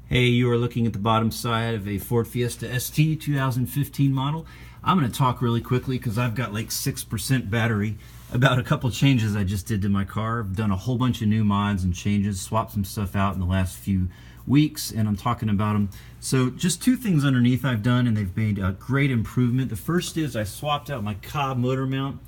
Hey, you are looking at the bottom side of a Ford Fiesta ST 2015 model. I'm going to talk really quickly because I've got like 6% battery about a couple changes I just did to my car. I've done a whole bunch of new mods and changes, swapped some stuff out in the last few weeks, and I'm talking about them. So just two things underneath I've done, and they've made a great improvement. The first is I swapped out my Cobb motor mount,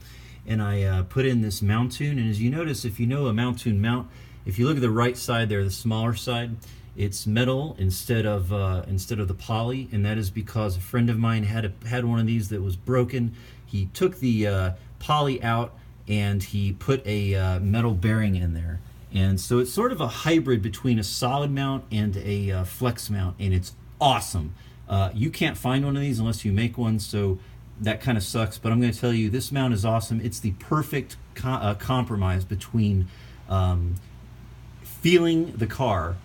and I put in this mount tune. And as you notice, if you know a mount tune mount, if you look at the right side there, the smaller side, it's metal instead of the poly, and that is because a friend of mine had one of these that was broken. He took the poly out and he put a metal bearing in there, and so it's sort of a hybrid between a solid mount and a flex mount, and it's awesome. You can't find one of these unless you make one, so that kind of sucks, but I'm going to tell you this mount is awesome. It's the perfect compromise between feeling the car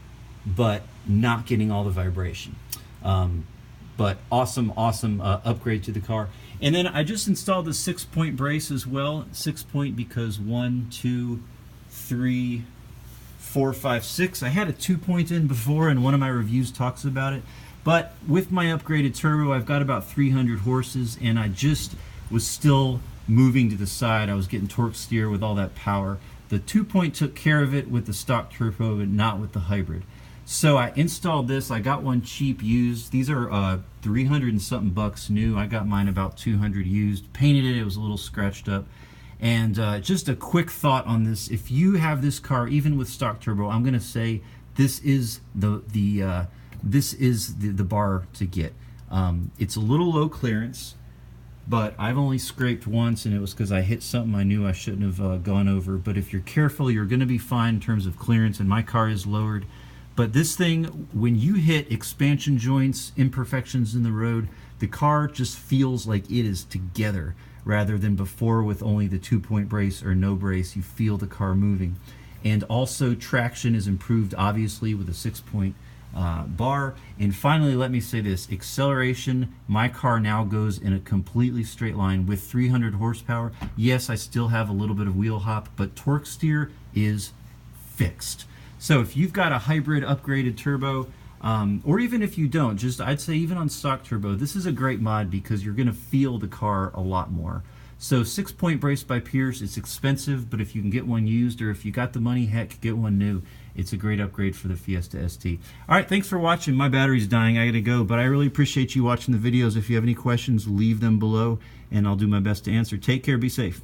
but not getting all the vibration. But awesome upgrade to the car. And then I just installed the 6-point brace as well. 6-point because 1, 2, 3, 4, 5, 6. I had a 2-point in before, and one of my reviews talks about it. But with my upgraded turbo, I've got about 300 horses, and I just was still moving to the side. I was getting torque steer with all that power. The 2-point took care of it with the stock turbo, but not with the hybrid. So I installed this. I got one cheap used. These are 300 and something bucks new. I got mine about 200 used. Painted it. It was a little scratched up. And just a quick thought on this: if you have this car, even with stock turbo, I'm going to say this is the bar to get. It's a little low clearance, but I've only scraped once, and it was because I hit something I knew I shouldn't have gone over. But if you're careful, you're going to be fine in terms of clearance, and my car is lowered. But this thing, when you hit expansion joints, imperfections in the road, the car just feels like it is together, rather than before with only the 2-point brace or no brace. You feel the car moving. And also traction is improved, obviously, with a 6-point bar. And finally, let me say this: acceleration, my car now goes in a completely straight line with 300 horsepower. Yes, I still have a little bit of wheel hop, but torque steer is fixed. So if you've got a hybrid upgraded turbo, or even if you don't, I'd say even on stock turbo, this is a great mod because you're going to feel the car a lot more. So 6-point brace by Pierce, it's expensive, but if you can get one used, or if you got the money, heck, get one new. It's a great upgrade for the Fiesta ST. All right, thanks for watching. My battery's dying. I got to go, but I really appreciate you watching the videos. If you have any questions, leave them below, and I'll do my best to answer. Take care. Be safe.